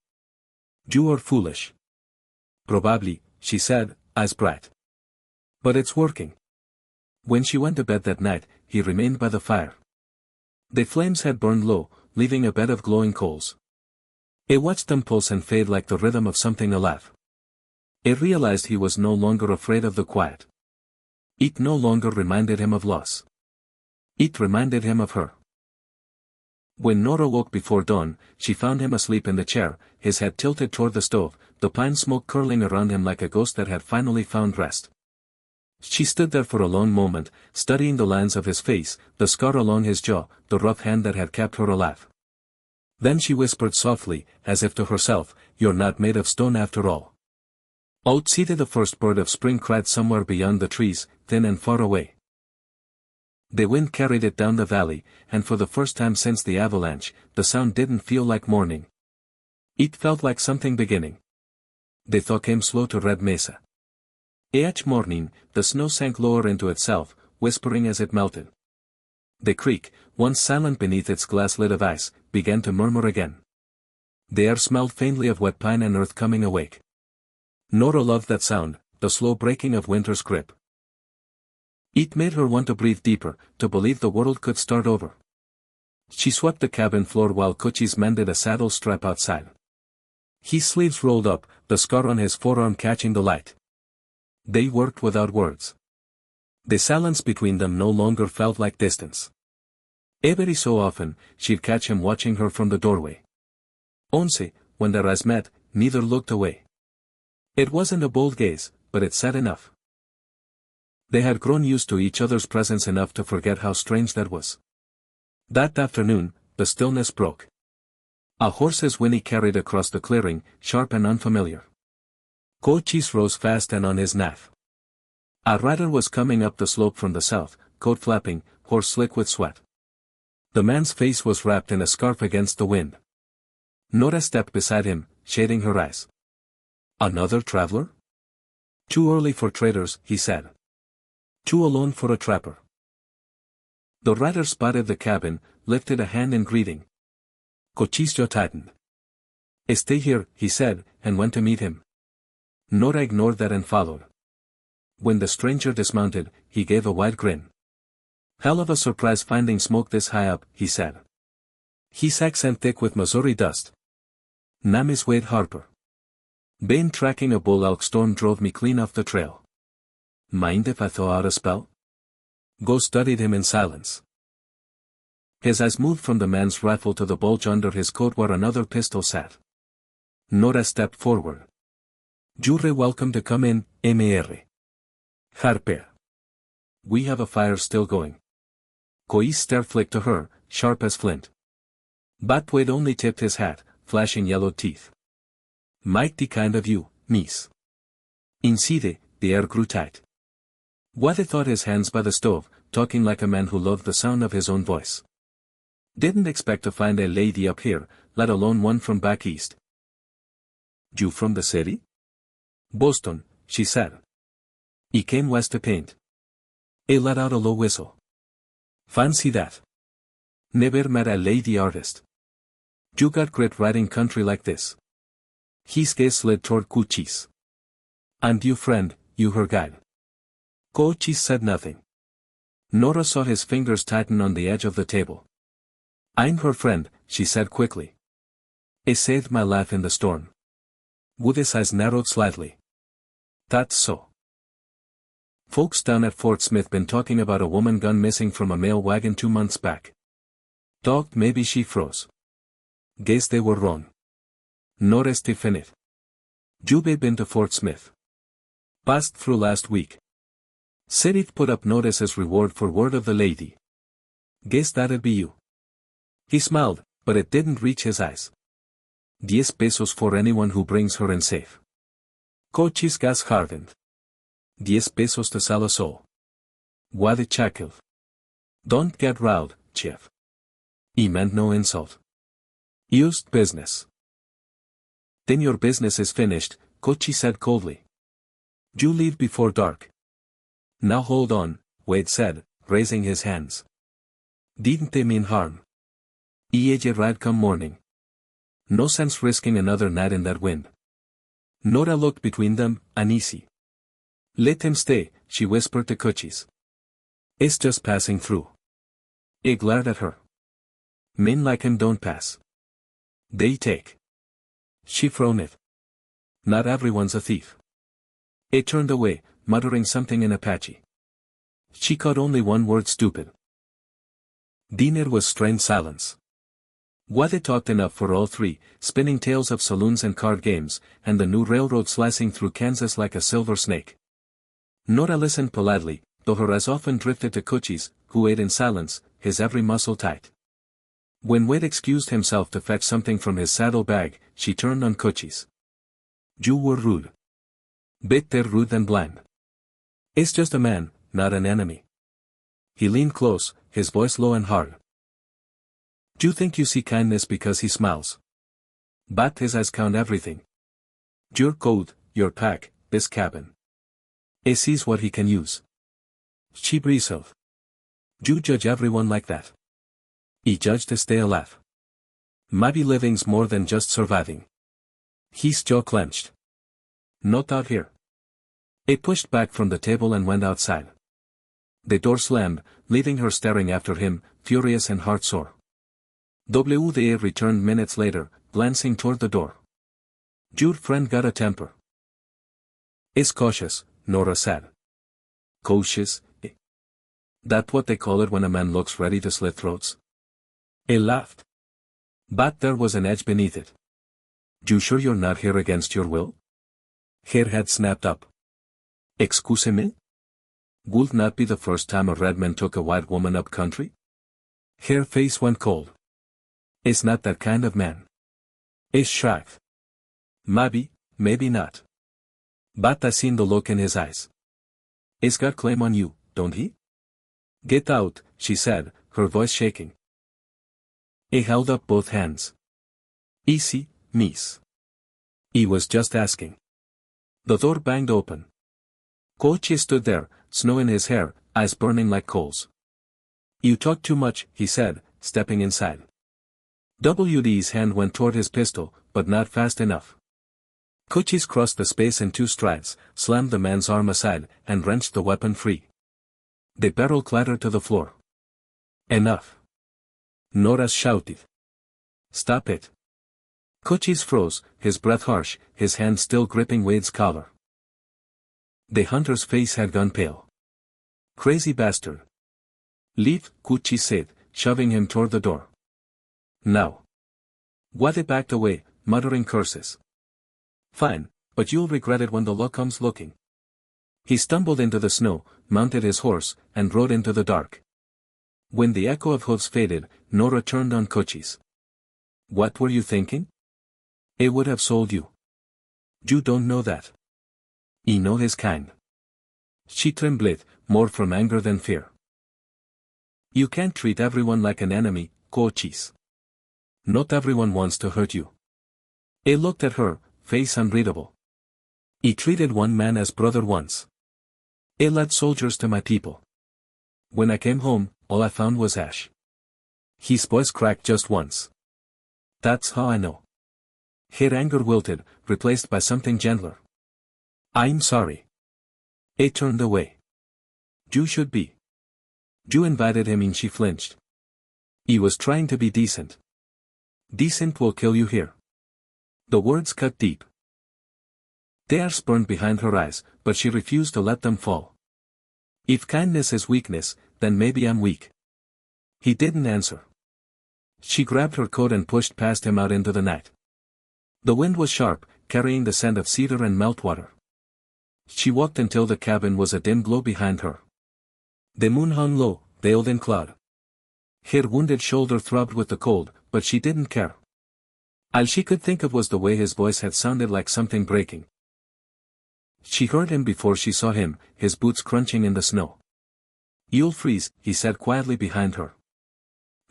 You are foolish. Probably, she said, eyes bright. But it's working. When she went to bed that night, he remained by the fire. The flames had burned low, leaving a bed of glowing coals. He watched them pulse and fade like the rhythm of something alive. He realized he was no longer afraid of the quiet. It no longer reminded him of loss. It reminded him of her. When Nora woke before dawn, she found him asleep in the chair, his head tilted toward the stove, the pine smoke curling around him like a ghost that had finally found rest. She stood there for a long moment, studying the lines of his face, the scar along his jaw, the rough hand that had kept her alive. Then she whispered softly, as if to herself, "You're not made of stone after all." Outside the first bird of spring cried somewhere beyond the trees, thin and far away. The wind carried it down the valley, and for the first time since the avalanche, the sound didn't feel like morning. It felt like something beginning. The thaw came slow to Red Mesa. Each morning, the snow sank lower into itself, whispering as it melted. The creek, once silent beneath its glass lid of ice, began to murmur again. The air smelled faintly of wet pine and earth coming awake. Nora loved that sound, the slow breaking of winter's grip. It made her want to breathe deeper, to believe the world could start over. She swept the cabin floor while Cochise mended a saddle strap outside. His sleeves rolled up, the scar on his forearm catching the light. They worked without words. The silence between them no longer felt like distance. Every so often, she'd catch him watching her from the doorway. Once, when their eyes met, neither looked away. It wasn't a bold gaze, but it said enough. They had grown used to each other's presence enough to forget how strange that was. That afternoon, the stillness broke. A horse's whinny carried across the clearing, sharp and unfamiliar. Cochise rose fast and on his nath. A rider was coming up the slope from the south, coat flapping, horse slick with sweat. The man's face was wrapped in a scarf against the wind. Nora stepped beside him, shading her eyes. "Another traveler?" "Too early for traders," he said. "Too alone for a trapper." The rider spotted the cabin, lifted a hand in greeting. Cochise's jaw tightened. "Stay here," he said, and went to meet him. Nora ignored that and followed. When the stranger dismounted, he gave a wide grin. "Hell of a surprise finding smoke this high up," he said. His accent thick with Missouri dust. "Name is Wade Harper. Been tracking a bull elk storm drove me clean off the trail. Mind if I thaw out a spell?" Go studied him in silence. His eyes moved from the man's rifle to the bulge under his coat where another pistol sat. Nora stepped forward. "You're welcome to come in, Mr. Harper. We have a fire still going." Coi's stare flicked to her, sharp as flint. But Wade only tipped his hat, flashing yellow teeth. "Mighty kind of you, miss." Inside, the air grew tight. Wade thought his hands by the stove, talking like a man who loved the sound of his own voice. "Didn't expect to find a lady up here, let alone one from back east." "You from the city?" "Boston," she said. "He came west to paint." He let out a low whistle. "Fancy that. Never met a lady artist. You got great writing country like this." His gaze slid toward Cochise. "And you friend, you her guide." Cochise said nothing. Nora saw his fingers tighten on the edge of the table. "I'm her friend," she said quickly. "He saved my life in the storm." Woody's eyes narrowed slightly. "That's so. Folks down at Fort Smith been talking about a woman gone missing from a mail wagon 2 months back. Thought maybe she froze. Guess they were wrong." Nora stiffened. "You been to Fort Smith?" "Passed through last week. Said he'd put up notice as reward for word of the lady. Guess that'd be you." He smiled, but it didn't reach his eyes. 10 pesos for anyone who brings her in safe." Cochise gas hardened. 10 pesos to sell a soul. Wade chuckled. "Don't get riled, Chief." He meant no insult. "Used business." "Then your business is finished," Cochise said coldly. "You leave before dark." "Now hold on," Wade said, raising his hands. "Didn't they mean harm? Ella ride come morning. No sense risking another night in that wind." Nora looked between them, uneasy. "Let him stay," she whispered to Cochise. "It's just passing through." He glared at her. "Men like him don't pass. They take." She frowned. "Not everyone's a thief." It turned away, muttering something in Apache. She caught only one word: stupid. Dinner was strained silence. Wade talked enough for all three, spinning tales of saloons and card games, and the new railroad slicing through Kansas like a silver snake. Nora listened politely, though her eyes often drifted to Cochise, who ate in silence, his every muscle tight. When Wade excused himself to fetch something from his saddle bag, she turned on Cochise. You were rude. Bitter rude and blind. It's just a man, not an enemy. He leaned close, his voice low and hard. Do you think you see kindness because he smiles? But his eyes count everything. Your coat, your pack, this cabin. He sees what he can use. She bristled. You judge everyone like that. He judged to stay alive. Maybe living's more than just surviving. His jaw clenched. Not out here. He pushed back from the table and went outside. The door slammed, leaving her staring after him, furious and heartsore. WDA returned minutes later, glancing toward the door. Your friend got a temper. Is cautious, Nora said. Cautious, eh? That's what they call it when a man looks ready to slit throats? He laughed. But there was an edge beneath it. You sure you're not here against your will? Her head snapped up. Excuse me? Would not be the first time a red man took a white woman up country? Her face went cold. Is not that kind of man. Is shrugged. Maybe, maybe not. But I seen the look in his eyes. He's got claim on you, don't he? Get out, she said, her voice shaking. He held up both hands. Easy, miss. He was just asking. The door banged open. Coach stood there, snow in his hair, eyes burning like coals. You talk too much, he said, stepping inside. WD's hand went toward his pistol, but not fast enough. Cochise crossed the space in two strides, slammed the man's arm aside, and wrenched the weapon free. The barrel clattered to the floor. Enough. Nora shouted. Stop it. Cochise froze, his breath harsh, his hand still gripping Wade's collar. The hunter's face had gone pale. Crazy bastard. Leave, Cochise said, shoving him toward the door. Now. Wade backed away, muttering curses. Fine, but you'll regret it when the law comes looking. He stumbled into the snow, mounted his horse, and rode into the dark. When the echo of hooves faded, Nora turned on Cochise. What were you thinking? He would have sold you. You don't know that. He know his kind. She trembled, more from anger than fear. You can't treat everyone like an enemy, Cochise. Not everyone wants to hurt you. He looked at her, face unreadable. He treated one man as brother once. He led soldiers to my people. When I came home, all I found was ash. His voice cracked just once. That's how I know. Her anger wilted, replaced by something gentler. I'm sorry. He turned away. You should be. You invited him in. She flinched. He was trying to be decent. Decent will kill you here. The words cut deep. Tears burned behind her eyes, but she refused to let them fall. If kindness is weakness, then maybe I'm weak. He didn't answer. She grabbed her coat and pushed past him out into the night. The wind was sharp, carrying the scent of cedar and meltwater. She walked until the cabin was a dim glow behind her. The moon hung low, veiled in cloud. Her wounded shoulder throbbed with the cold, but she didn't care. All she could think of was the way his voice had sounded like something breaking. She heard him before she saw him, his boots crunching in the snow. You'll freeze, he said quietly behind her.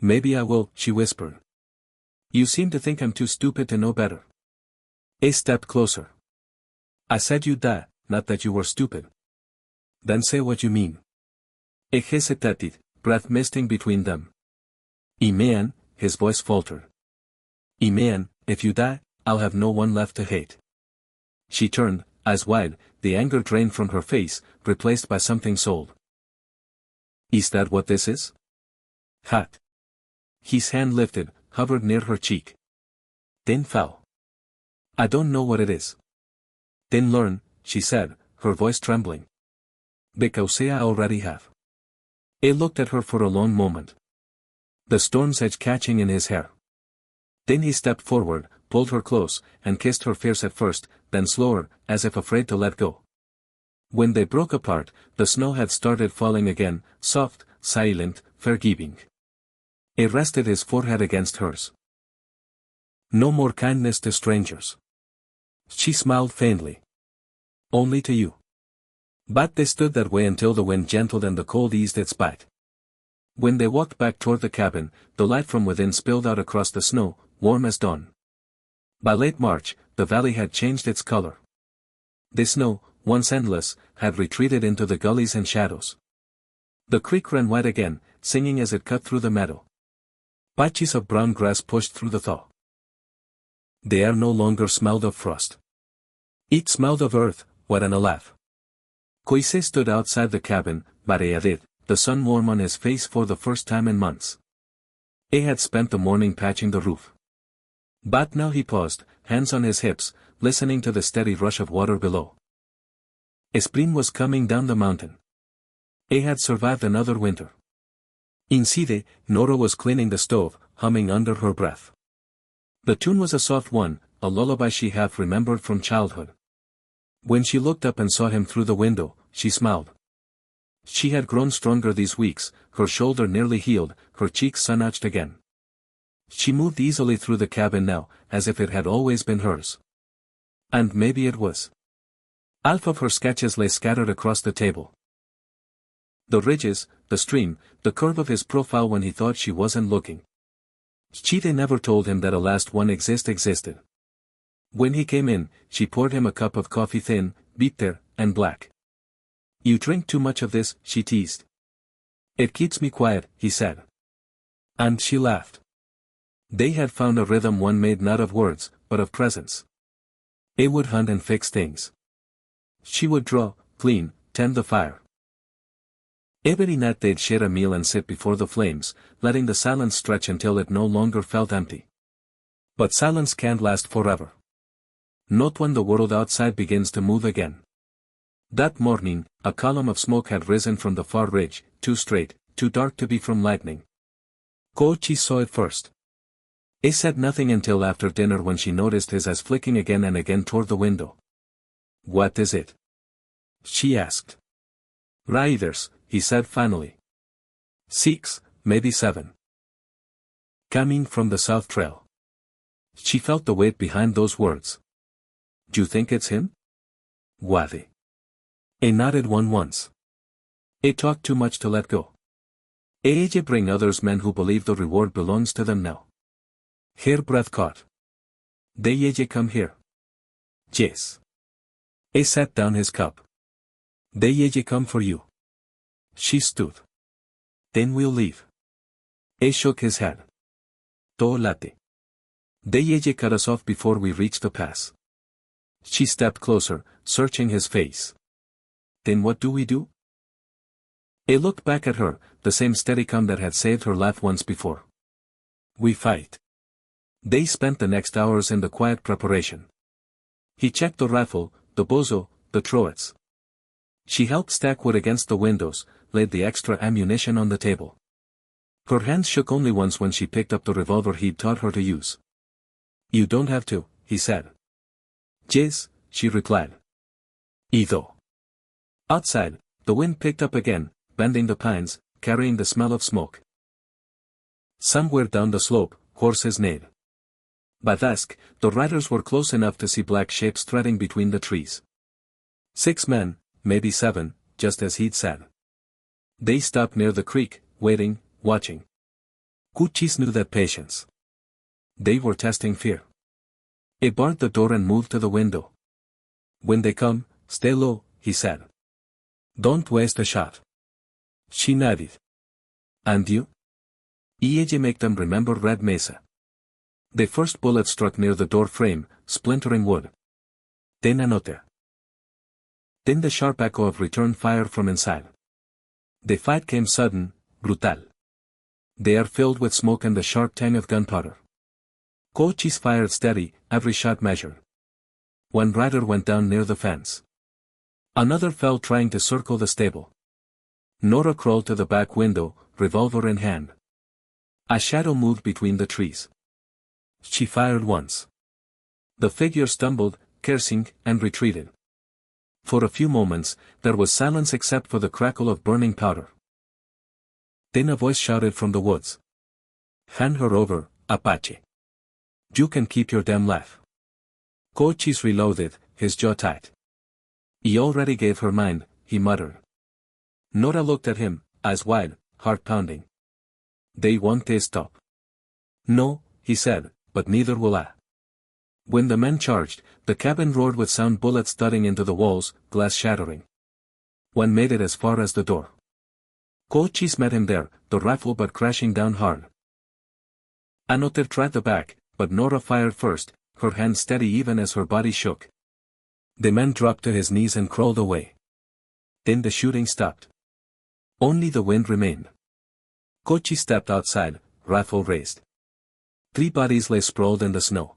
Maybe I will, she whispered. You seem to think I'm too stupid to know better. He stepped closer. I said you'd die, not that you were stupid. Then say what you mean. He hesitated, breath misting between them. Man, his voice faltered. Man, if you die, I'll have no one left to hate. She turned, eyes wide, the anger drained from her face, replaced by something sold. Is that what this is? Hot. His hand lifted, hovered near her cheek. Then fell. I don't know what it is. Then learn, she said, her voice trembling. Because I already have. He looked at her for a long moment. The storm's edge catching in his hair. Then he stepped forward, pulled her close, and kissed her fierce at first, then slower, as if afraid to let go. When they broke apart, the snow had started falling again, soft, silent, forgiving. He rested his forehead against hers. No more kindness to strangers. She smiled faintly. Only to you. But they stood that way until the wind gentled and the cold eased its bite. When they walked back toward the cabin, the light from within spilled out across the snow, warm as dawn. By late March, the valley had changed its color. The snow, once endless, had retreated into the gullies and shadows. The creek ran wide again, singing as it cut through the meadow. Patches of brown grass pushed through the thaw. The air no longer smelled of frost. It smelled of earth, wet and alive. Coise stood outside the cabin, Maria did, the sun warm on his face for the first time in months. He had spent the morning patching the roof. But now he paused, hands on his hips, listening to the steady rush of water below. Spring was coming down the mountain. He had survived another winter. Inside, Nora was cleaning the stove, humming under her breath. The tune was a soft one, a lullaby she half remembered from childhood. When she looked up and saw him through the window, she smiled. She had grown stronger these weeks, her shoulder nearly healed, her cheeks sun-etched again. She moved easily through the cabin now, as if it had always been hers. And maybe it was. Half of her sketches lay scattered across the table. The ridges, the stream, the curve of his profile when he thought she wasn't looking. Chide never told him that a last one existed. When he came in, she poured him a cup of coffee thin, bitter, and black. You drink too much of this, she teased. It keeps me quiet, he said. And she laughed. They had found a rhythm one made not of words, but of presence. He would hunt and fix things. She would draw, clean, tend the fire. Every night they'd share a meal and sit before the flames, letting the silence stretch until it no longer felt empty. But silence can't last forever. Not when the world outside begins to move again. That morning, a column of smoke had risen from the far ridge, too straight, too dark to be from lightning. Koichi saw it first. He said nothing until after dinner when she noticed his eyes flicking again and again toward the window. What is it? She asked. Riders, he said finally. 6, maybe 7. Coming from the South Trail. She felt the weight behind those words. Do you think it's him? Wade. He nodded once. He talked too much to let go. Eje bring others men who believe the reward belongs to them now. Her breath caught. They eje come here. Yes. He set down his cup. They eje come for you. She stood. Then we'll leave. He shook his head. To late. They eje cut us off before we reach the pass. She stepped closer, searching his face. Then what do we do? He looked back at her, the same steady calm that had saved her life once before. We fight. They spent the next hours in the quiet preparation. He checked the rifle, the bozo, the troets. She helped stack wood against the windows, laid the extra ammunition on the table. Her hands shook only once when she picked up the revolver he'd taught her to use. You don't have to, he said. Yes, she replied. Eitho. Outside, the wind picked up again, bending the pines, carrying the smell of smoke. Somewhere down the slope, horses neighed. By dusk, the riders were close enough to see black shapes threading between the trees. 6 men, maybe 7, just as he'd said. They stopped near the creek, waiting, watching. Kuchis knew that patience. They were testing fear. He barred the door and moved to the window. When they come, stay low, he said. Don't waste a shot. She nodded. And you? Ieje make them remember Red Mesa. The first bullet struck near the door frame, splintering wood. Then another. Then the sharp echo of return fire from inside. The fight came sudden, brutal. The air filled with smoke and the sharp tang of gunpowder. Coaches fired steady, every shot measured. One rider went down near the fence. Another fell trying to circle the stable. Nora crawled to the back window, revolver in hand. A shadow moved between the trees. She fired once. The figure stumbled, cursing, and retreated. For a few moments, there was silence except for the crackle of burning powder. Then a voice shouted from the woods. "Hand her over, Apache. You can keep your damn life." Cochise reloaded, his jaw tight. "He already gave her mine," he muttered. Nora looked at him, eyes wide, heart pounding. "They won't stop." "No," he said, "but neither will I." When the men charged, the cabin roared with sound, bullets thudding into the walls, glass shattering. One made it as far as the door. Cochise met him there, the rifle butt crashing down hard. Another tried the back, but Nora fired first, her hand steady even as her body shook. The man dropped to his knees and crawled away. Then the shooting stopped. Only the wind remained. Cochise stepped outside, rifle raised. 3 bodies lay sprawled in the snow.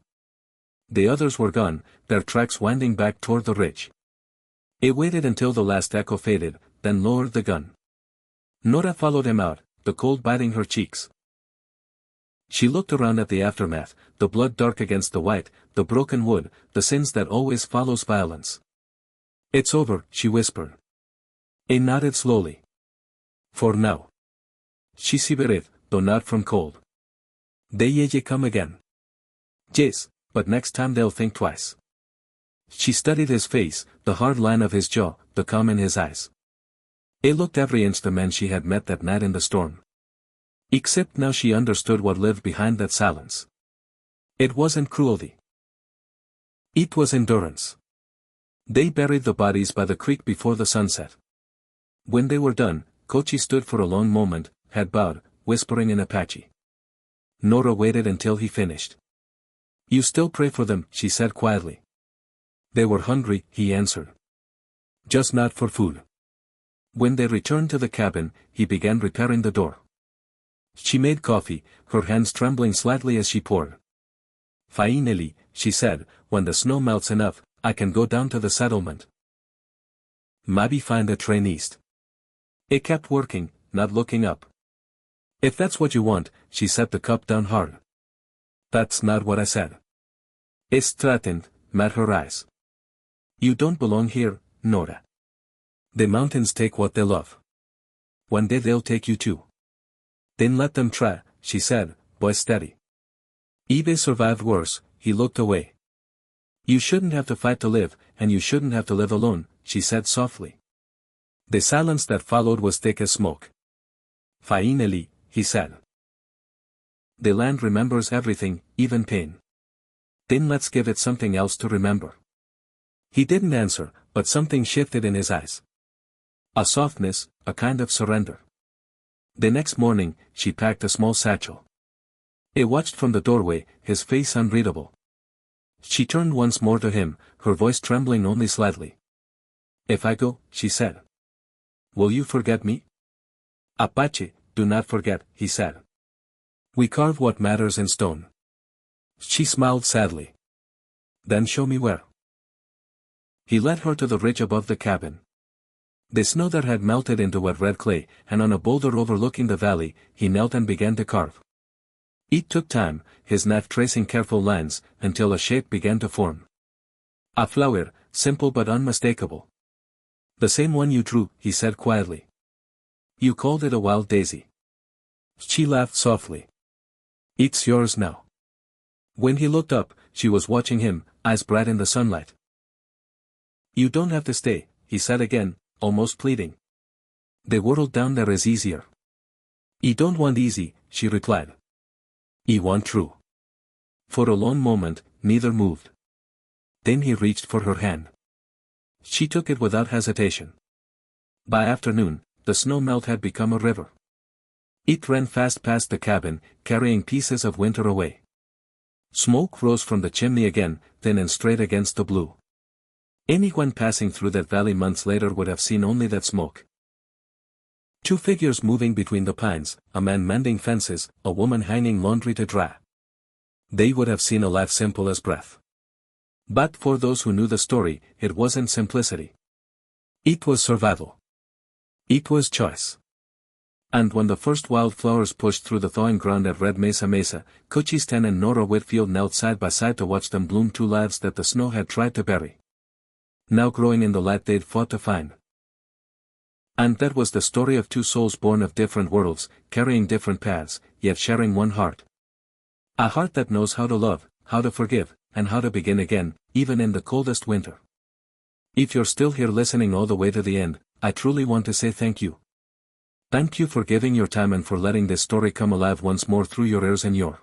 The others were gone, their tracks winding back toward the ridge. He waited until the last echo faded, then lowered the gun. Nora followed him out, the cold biting her cheeks. She looked around at the aftermath, the blood dark against the white, the broken wood, the sins that always follows violence. "It's over," she whispered. He nodded slowly. "For now." She shivered, though not from cold. "They come again." "Yes, but next time they'll think twice." She studied his face, the hard line of his jaw, the calm in his eyes. He looked every inch the man she had met that night in the storm. Except now she understood what lived behind that silence. It wasn't cruelty. It was endurance. They buried the bodies by the creek before the sunset. When they were done, Cochise stood for a long moment, head bowed, whispering in Apache. Nora waited until he finished. "You still pray for them," she said quietly. "They were hungry," he answered. "Just not for food." When they returned to the cabin, he began repairing the door. She made coffee, her hands trembling slightly as she poured. "Finally," she said, "when the snow melts enough, I can go down to the settlement. Maybe find a train east." He kept working, not looking up. "If that's what you want," she set the cup down hard. "That's not what I said." He straightened, met her eyes. "You don't belong here, Nora. The mountains take what they love. One day they'll take you too." "Then let them try," she said, voice steady. Eve survived worse, he looked away. "You shouldn't have to fight to live, and you shouldn't have to live alone," she said softly. The silence that followed was thick as smoke. "Finally," he said. "The land remembers everything, even pain. Then let's give it something else to remember." He didn't answer, but something shifted in his eyes. A softness, a kind of surrender. The next morning, she packed a small satchel. He watched from the doorway, his face unreadable. She turned once more to him, her voice trembling only slightly. "If I go," she said, "will you forget me?" "Apache, do not forget," he said. "We carve what matters in stone." She smiled sadly. "Then show me where." He led her to the ridge above the cabin. The snow that had melted into wet red clay, and on a boulder overlooking the valley, he knelt and began to carve. It took time, his knife tracing careful lines, until a shape began to form. "A flower, simple but unmistakable." "The same one you drew," he said quietly. "You called it a wild daisy." She laughed softly. "It's yours now." When he looked up, she was watching him, eyes bright in the sunlight. "You don't have to stay," he said again, almost pleading. "The world down there is easier." "I don't want easy," she replied. "I want true." For a long moment, neither moved. Then he reached for her hand. She took it without hesitation. By afternoon, the snow melt had become a river. It ran fast past the cabin, carrying pieces of winter away. Smoke rose from the chimney again, thin and straight against the blue. Anyone passing through that valley months later would have seen only that smoke. 2 figures moving between the pines, a man mending fences, a woman hanging laundry to dry. They would have seen a life simple as breath. But for those who knew the story, it wasn't simplicity. It was survival. It was choice. And when the first wildflowers pushed through the thawing ground at Red Mesa, Cochise 10 and Nora Whitfield knelt side by side to watch them bloom, two lives that the snow had tried to bury. Now growing in the light they'd fought to find. And that was the story of two souls born of different worlds, carrying different paths, yet sharing one heart. A heart that knows how to love, how to forgive, and how to begin again, even in the coldest winter. If you're still here listening all the way to the end, I truly want to say thank you. Thank you for giving your time and for letting this story come alive once more through your ears and your